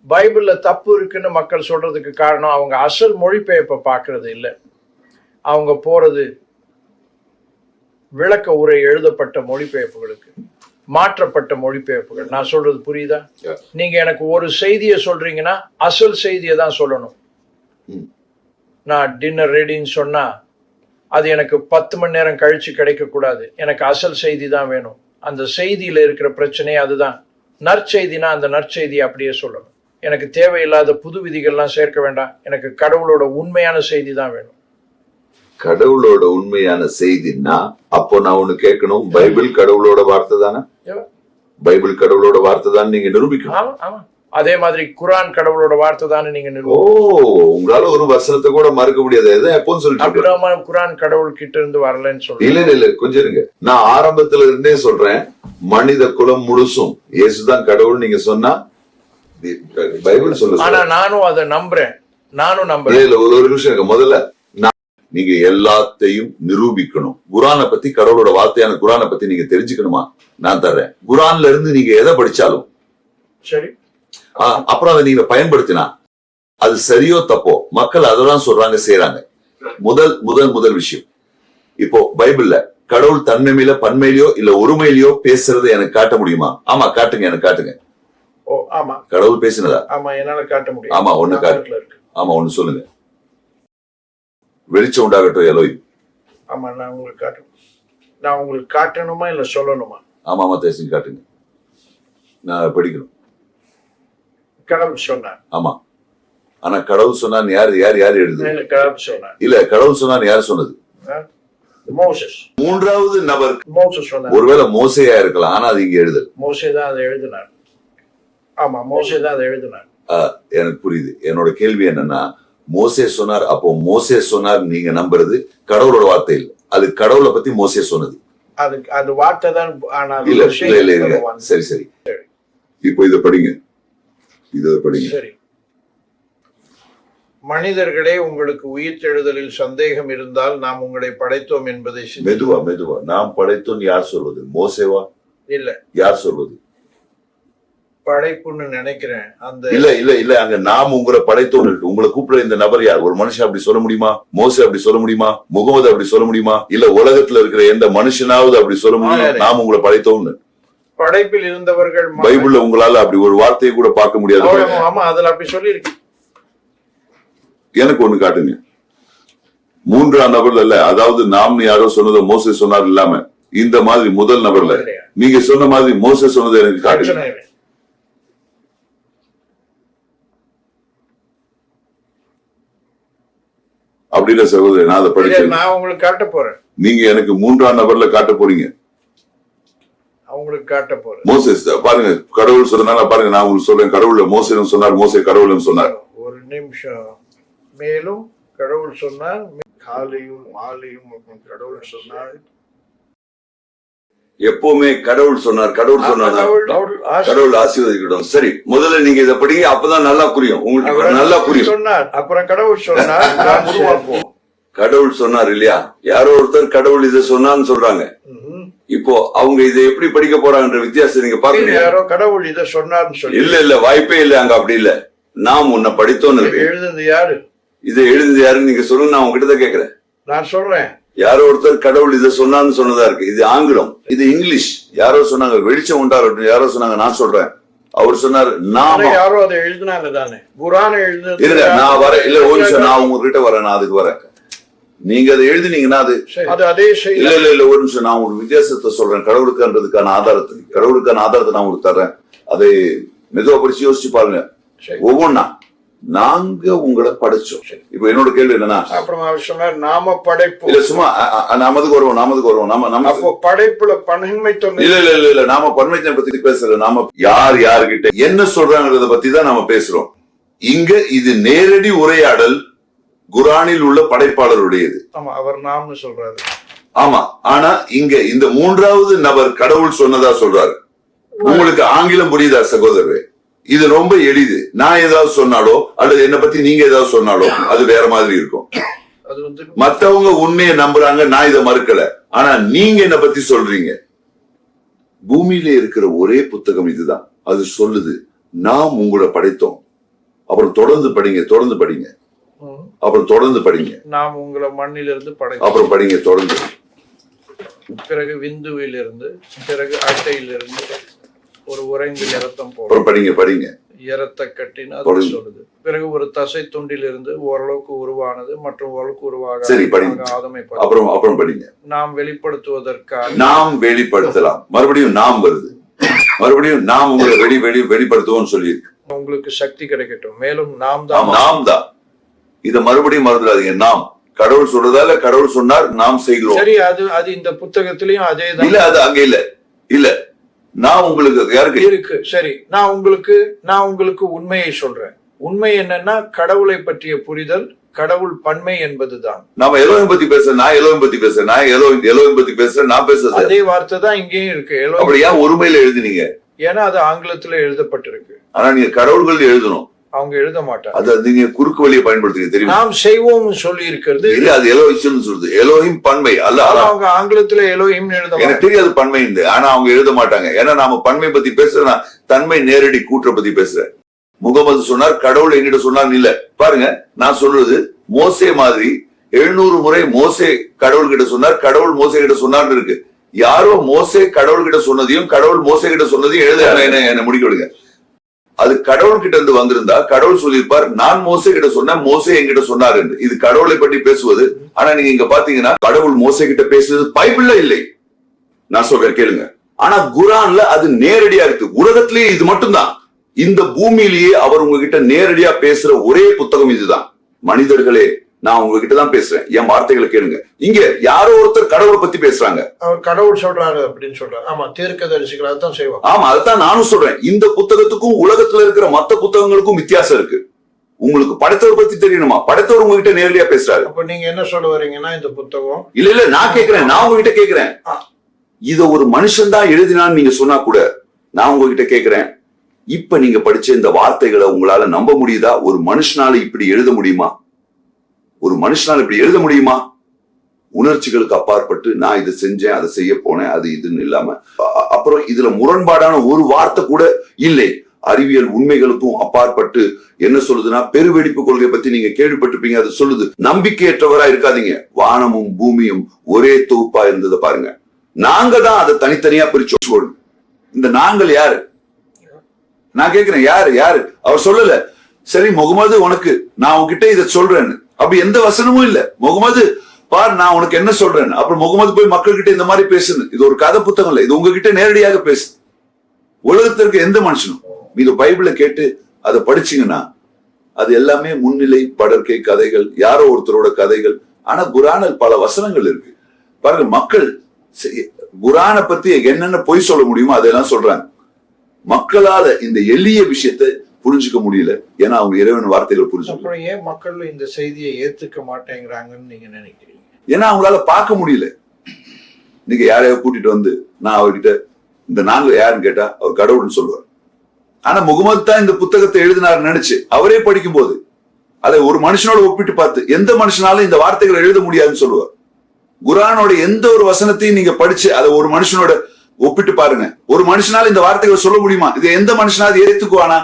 பைபிள்ல தப்பு இருக்குன்னு மக்கள் சொல்றதுக்கு காரணம் அவங்க அசல் மொழிபெயர்ப்பை பார்க்கறது இல்லை. அவங்க போறது விளக்க உரை எழுதப்பட்ட மொழிபெயர்ப்புகளுக்கு, மாற்றப்பட்ட மொழிபெயர்ப்புகள். நான் சொல்றது புரியுதா? நீங்க எனக்கு ஒரு செய்தியை சொல்றீங்கன்னா அசல் செய்தியை தான் சொல்லணும். நான் டின்னர் ரெடின்னு சொன்னா அது எனக்கு 10 மணி நேரம் கழிச்சு கிடைக்க கூடாது. எனக்கு அசல் செய்தி தான் வேணும். அந்த செய்தியில இருக்கிற பிரச்சனை அதுதான். நற்செய்தினா அந்த நற்செய்தியை அப்படியே சொல்லணும். எனக்கு தேவையில்லாத புது விதிகள்லாம் சேர்க்க வேண்டாம். எனக்கு கடவுளோட உண்மையான செய்தி தான் வேணும். கடவுளோட உண்மையான செய்தின்னா அப்போ நான் ஒண்ணு கேட்கணும், பைபிள் கடவுளோட வார்த்தை தானே? பைபிள் கடவுளோட வார்த்தை தான் நீங்க நிரூபிக்கணும். ஆமா, அதே மாதிரி குரான் கடவுளோட வார்த்தை தானே நீங்க உங்களால ஒரு வசனத்தை கூட மறுக்க முடியாது. எப்போன்னு சொல்லிட்டு குரான் கடவுள் கிட்ட இருந்து வரலன்னு சொல்லி இல்ல கொஞ்சம் இருங்க. நான் ஆரம்பத்துல இருந்தே சொல்றேன், மனித குலம் முழுசும் இயேசுதான் கடவுள் நீங்க சொன்னா பைபிள் சொல்ல. ஆனா நானும் அதை நம்புறேன். ஒரு நிமிஷம், முதல்ல நீங்க எல்லாத்தையும் நிரூபிக்கணும். குரானை பத்தி, கடவுளோட வார்த்தையான குரானை பத்தி நீங்க தெரிஞ்சுக்கணுமா? நான் தர்றேன். குரான்ல இருந்து நீங்க எதை படிச்சாலும் சரி, அப்புறம் அதை நீங்க பயன்படுத்தினா அது சரியோ தப்போ மக்கள் அதெல்லாம் சொல்றாங்க, செய்யறாங்க. முதல் விஷயம், இப்போ பைபிள்ல கடவுள் தன்மையில பன்மையிலயோ இல்ல ஒருமையிலயோ பேசுறது எனக்கு காட்ட முடியுமா? ஆமா காட்டுங்க, எனக்கு காட்டுங்க. ஆமா, கடவுள் பேசினதா? ஆமா, என்னால காட்ட முடியும். ஆமா, ஒண்ணு காட்டு. ஆமா, ஒண்ணு சொல்லுங்க. வெளிச்சம் உண்டாகட்டும் எலோய். ஆமா, நான் உங்களுக்கு காட்டணுமா இல்ல சொல்லணுமா? ஆமா தேசியம் காட்டுங்க, நான் படிக்கணும். கடவுள் சொன்னார். ஆமா, ஆனா கடவுள் சொன்னான்னு யார் எழுது? கடவுள் சொன்னார். இல்ல, கடவுள் சொன்னான்னு யார் சொன்னது? மோசஸ். மூன்றாவது நபர் மோசஸ் சொன்னார். ஒருவேளை மோசேயா இருக்கலாம், ஆனா அது இங்க எழுதல். மோசே தான் அதை எழுதினார். ஆமா, மோசே தான் அதை எழுதினார். எனக்கு புரியுது. என்னோட கேள்வி என்னன்னா, மோசே சொன்னார், அப்போ மோசே சொன்னார் நீங்க நம்புறது கடவுளோட வார்த்தை இல்லை, அது கடவுளை பத்தி மோசே சொன்னது. அது வார்த்தை தான். இல்ல, சரி. இப்போ இத படிங்க. சரி. மனிதர்களே, உங்களுக்கு உயிர்த்தெழுதலில் சந்தேகம் இருந்தால் நாம் உங்களை படைத்தோம் என்பதை மெதுவா நாம் படைத்தோம் யார் சொல்வது? மோசேவா? இல்ல, யார் சொல்வது? படைப்புன்னு நினைக்கிறேன். அந்த இல்ல அங்க நாம் உங்களை படைத்தோம் இருக்கு. உங்களை கூப்பிட இந்த நபர் யார்? ஒரு மனுஷன் அப்படி சொல்ல முடியுமா? மோசே அப்படி சொல்ல முடியுமா? முகமது அப்படி சொல்ல முடியுமா? இல்ல உலகத்துல இருக்கிற எந்த மனுஷனாவது அப்படி சொல்ல முடியுமா நாம் உங்களை படைத்தோம்னு? படைப்பில் இருந்தவர்கள். பைபிள்ல உங்களால அப்படி ஒரு வார்த்தையை கூட பார்க்க முடியாது. ஆமா, அதுல அப்படி சொல்லி இருக்கு. எனக்கு ஒண்ணு காட்டுங்க. மூன்றாம் நபர்ல இல்ல, அதாவது நாம் யாரோ சொன்னதை மோசே சொன்னார் இல்லாம இந்த மாதிரி முதல் நபர்ல நீங்க சொன்ன மாதிரி மோசே சொன்னதை எனக்கு காட்டுங்க. அப்படின்னா சகோதரி, நான் அதை படிச்சேன். நான் உங்களுக்கு காட்ட போறேன். நீங்க எனக்கு மூன்றாம் நபர்ல காட்ட போறீங்க. அவங்களுக்கு காட்ட போறேன். மோசேஸ் பாருங்க, கடவுள் சொன்னால பாருங்க, நான் உங்களுக்கு சொல்றேன். கடவுள் மோசேன்னு சொன்னார், மோசே கடவுள்னு சொன்னார். ஒரு நிமிஷம். மேலும் கடவுள் சொன்னார், காலையும் மாலையும் கடவுள் சொன்னார். எப்பவுமே கடவுள் சொன்னார், கடவுள் ஆசீர்வதிக்கட்டும். சரி, முதல்ல நீங்க இதை படிங்க, அப்பதான் நல்லா புரியும் உங்களுக்கு. நல்லா புரியும். சொன்னார், அப்புறம் கடவுள் சொன்னார். கடவுள் சொன்னார் இல்லையா? யாரோ ஒருத்தர் கடவுள் இதை சொன்னான்னு சொல்றாங்க. இப்போ அவங்க இதை எப்படி படிக்க போறாங்கன்ற வித்தியாசம் நீங்க பாருங்க. யாரோ கடவுள் இதை சொன்னார்னு சொல்லி இல்ல வாய்ப்பே இல்ல, அங்க அப்படி இல்ல. நாம் உன்னை படித்தோன்னு இருக்கு. எழுதுனது யாரு? இதை எழுதுனது யாருன்னு நீங்க சொல்லுங்க, நான் உங்ககிட்ட தான் கேக்குறேன். நான் சொல்றேன். யாரோ ஒருத்தர் கடவுள் இதை சொன்னான்னு சொன்னதா இருக்கு. இது ஆங்கிலம், இது இங்கிலீஷ். யாரோ சொன்னாங்க வெளிச்சம் உண்டாகட்டும், யாரோ சொன்னாங்க, நான் சொல்றேன். அவர் சொன்னார் நாம. யாரோ அதை எழுதினாங்க தானே, குரானை எழுதுனது. இல்ல நான் வரேன். இல்ல ஒரு நிமிஷம், நான் உங்ககிட்ட வரேன். நான் அதுக்கு வரேன். நீங்க அதை எழுதினீங்கன்னா அது அதே இல்ல ஒரு நிமிஷம், நான் உங்களுக்கு வித்தியாசத்தை சொல்றேன். கடவுளுக்குன்றதுக்கான ஆதாரத்தை நான் உங்களுக்கு தர்றேன். அதை மெதுவா படிச்சு யோசிச்சு பாருங்க. ஒவ்வொன்னா நாங்க உங்களை படைச்சோம். இப்ப என்னோட கேள்வி என்னன்னா, அப்புறம் அவர் சொன்னார் நாம படைப்பு. இல்ல சும்மா நாமதுக்கு வருவோம். நம்ம படைப்புல பன்மைத்தன்மை. இல்ல நாம பன்மைத்தன்மை பத்தி பேசல. நாம யாருகிட்ட என்ன சொல்றாங்கிறத பத்தி தான் நாம பேசுறோம். இங்க இது நேரடி உரையாடல் குரானில் உள்ள படைப்பாளருடையது. ஆமா, அவர் நாம்னு சொல்றாரு. ஆமா, ஆனா இங்க இந்த மூன்றாவது நபர் கடவுள் சொன்னதா சொல்றாரு. உங்களுக்கு ஆங்கிலம் புரியுதா சகோதரரே? இது ரொம்ப எளிது. நான் ஏதாவது சொன்னாலோ அல்லது என்ன பத்தி நீங்க ஏதாவது சொன்னாலோ அது வேற மாதிரி இருக்கும். மத்தவங்க உண்மையை நம்புறாங்க, நான் இதை மறுக்கல. ஆனா நீங்க என்ன பத்தி சொல்றீங்க? பூமியில இருக்கிற ஒரே புத்தகம் இதுதான். அது சொல்லுது நாம் உங்களை படைத்தோம். அப்புறம் தொடர்ந்து படிங்க அப்புறம் தொடர்ந்து படிங்க. நாம் உங்களை மண்ணிலிருந்து அப்புறம் படிங்க தொடர்ந்து. பிறகு விந்துவிலிருந்து, பிறகு அட்டையிலிருந்து ஒரு உறைந்தில் இரத்தம் போடும். அப்புறம் படிங்க இரத்த கட்டின்னு அது சொல்லுது. பிறகு ஒரு தசை துண்டிலிருந்து ஓரளவுக்கு உருவானது மற்றும் ஓரளவுக்கு உருவாக. சரி படிங்க. ஆதமை அப்புறம் படிங்க. நாம் வெளிப்படுத்துவதற்காக. நாம் வெளிப்படுத்தலாம். மறுபடியும் நாம் வருது. மறுபடியும் நாம் உங்களை வெளிப்படுத்துவோம் சொல்லி இருக்கு. உங்களுக்கு சக்தி கிடைக்கட்டும். மேலும் நாம் தான் இத மறுபடியும் மறந்துடாதீங்க. நாம் கடவுள் சொல்றதால கடவுள் சொன்னார், நாம் செய்கிறோம். சரி, அது இந்த புத்தகத்திலயும் அதே தான். இல்ல, அது அங்க இல்ல நான் உங்களுக்கு யாருக்கு இருக்கு. சரி, நான் உங்களுக்கு உண்மையை சொல்றேன். உண்மை என்னன்னா கடவுளை பற்றிய புரிதல், கடவுள் பன்மை என்பதுதான். நாம எலோஹிம் பத்தி பேசுறேன், நான் எலோஹிம் பத்தி பேசுறேன், நான் எலோஹிம் பத்தி பேசுறேன், நான் பேசுறது அதே வார்த்தை தான் இங்கேயும் இருக்கு. அப்படி ஏன் ஒருமையில எழுதினீங்க? ஏன்னா அது ஆங்கிலத்துல எழுதப்பட்டிருக்கு. ஆனா நீங்க கடவுள்கள் எழுதணும், அவங்க எழுத மாட்டாங்க. அது நீங்க குறுக்கு வழியை பயன்படுத்துறீங்க தெரியுமா? நாம் செய்வோம் சொல்லி இருக்கிறது இல்ல, அது எலோஹிம் சொல்றது. எலோஹிம் பன்மை அல்ல. அவங்க ஆங்கிலத்துல எலோஹிம் எழுத எனக்கு தெரியாது பன்மை. ஆனா அவங்க எழுத மாட்டாங்க. ஏன்னா நாம பன்மை பத்தி பேசுறேன், தன்மை நேரடி கூற்ற பத்தி பேசுறேன். முகமது சொன்னார், கடவுள் என்கிட்ட சொன்னார் இல்ல. பாருங்க, நான் சொல்றது மோசே மாதிரி 700 முறை மோசே கடவுள் கிட்ட சொன்னார், கடவுள் மோசே கிட்ட சொன்னார்னு இருக்கு. யாரோ மோசே கடவுள் கிட்ட சொன்னதையும் கடவுள் மோசே கிட்ட சொன்னதையும் எழுத என்ன முடிக்க விடுங்க. அது கடவுள் கிட்ட இருந்து வந்திருந்தா கடவுள் சொல்லியிருப்பார், நான் மோசே கிட்ட சொன்னேன், மோசே என்கிட்ட சொன்னார் என்று. இது கடவுளை பற்றி பேசுவது. ஆனா நீங்க இங்க பாத்தீங்கன்னா கடவுள் மோசே கிட்ட பேசுவது பைபிள்ல இல்லை. நான் சொல்றேன் கேளுங்க. ஆனா குரான்ல அது நேரடியா இருக்கு. உலகத்திலேயே இது மட்டும்தான், இந்த பூமியிலேயே அவர் உங்ககிட்ட நேரடியா பேசுற ஒரே புத்தகம் இதுதான். மனிதர்களே, நான் உங்ககிட்ட தான் பேசுறேன், என் வார்த்தைகளை கேளுங்க. இங்க யாரோ ஒருத்தர் கடவுளை பத்தி பேசுறாங்க. அவர் கடவுள் சொல்றாரு அப்படின்னு சொல்றாரு. ஆமா, தீர்க்கதரிசிகள் அதான் செய்வாங்க. ஆமா, அதான் நானும் சொல்றேன். இந்த புத்தகத்துக்கும் உலகத்துல இருக்கிற மத்த புத்தகங்களுக்கும் வித்தியாசம் இருக்கு. உங்களுக்கு படைத்தவர் பத்தி தெரியணுமா? படைத்தவர் உங்ககிட்ட நேரடியா பேசுறாரு. அப்ப நீங்க என்ன சொல்ல வரீங்கன்னா இந்த புத்தகம் இல்ல நான் கேக்குறேன், நான் உங்ககிட்ட கேக்குறேன், இத ஒரு மனுஷன் தான் எழுதினான்னு நீங்க சொன்னா கூட நான் உங்ககிட்ட கேக்குறேன், இப்ப நீங்க படிச்ச இந்த வார்த்தைகளை உங்களால நம்ப முடியுதா? ஒரு மனுஷனால இப்படி எழுத முடியுமா? ஒரு மனுஷனால இப்படி எழுத முடியுமா? உணர்ச்சிகளுக்கு அப்பாற்பட்டு நான் இதை செஞ்சேன், அதை செய்ய போனேன், அது இதுன்னு இல்லாம. அப்புறம் இதுல முரண்பாடான ஒரு வார்த்தை கூட இல்லை. அறிவியல் உண்மைகளுக்கும் அப்பாற்பட்டு என்ன சொல்லுதுன்னா, பெருவெடிப்பு கொள்கை பத்தி நீங்க கேள்விப்பட்டிருப்பீங்க. அது சொல்லுது, நம்பிக்கையற்றவரா இருக்காதீங்க, வானமும் பூமியும் ஒரே தொகுப்பா இருந்ததை பாருங்க. நாங்க தான் அதை தனித்தனியா பிரிச்சு. இந்த நாங்கள் யாரு? நான் கேக்குறேன், யாரு? அவர் சொல்லல, சரி முகமது உனக்கு நான் உன்கிட்ட இதை சொல்றேன்னு. அப்படி எந்த வசனமும் இல்ல. முகமது பார் நான் உனக்கு என்ன சொல்றேன், அப்புறம் முகமது போய் மக்கள் கிட்ட இந்த மாதிரி பேசுன்னு. இது ஒரு கதை புத்தகம் இல்ல, இது உங்ககிட்ட நேரடியாக பேசு. உலகத்திற்கு எந்த மனுஷனும் இது பைபிளை கேட்டு அதை படிச்சீங்கன்னா அது எல்லாமே முன்னிலை படற்கை கதைகள், யாரோ ஒருத்தரோட கதைகள். ஆனா குரானில் பல வசனங்கள் இருக்கு பாருங்க. மக்கள் குரானை பத்தி என்னென்ன பொய் சொல்ல முடியுமோ அதெல்லாம் சொல்றாங்க. மக்களால இந்த எளிய விஷயத்தை புரிஞ்சுக்க முடியல. ஏன்னா அவங்க இறைவன் வார்த்தைகள் புரிஞ்சுக்க. ஏன் மக்கள் இந்த செய்தியை ஏத்துக்க மாட்டேங்கிறாங்கன்னு நீங்க நினைக்கிறீங்க? ஏன்னா அவங்களால பார்க்க முடியல. நீங்க யாரையோ கூட்டிட்டு வந்து நான் அவர்கிட்ட இந்த நாங்க யாருன்னு கேட்டா அவர் கடவுள்னு சொல்லுவார். ஆனா முகமது தான் இந்த புத்தகத்தை எழுதினார் நினைச்சு அவரே படிக்கும் போது அதை ஒரு மனுஷனோட ஒப்பிட்டு பார்த்து எந்த மனுஷனாலும் இந்த வார்த்தைகளை எழுத முடியாதுன்னு சொல்லுவார். குரானோட எந்த ஒரு வசனத்தையும் நீங்க படிச்சு அதை ஒரு மனுஷனோட ஒப்பிட்டு பாருங்க. ஒரு மனுஷனால இந்த வார்த்தைகளை சொல்ல முடியுமா? இது எந்த மனுஷனாவது ஏத்துக்குவானா?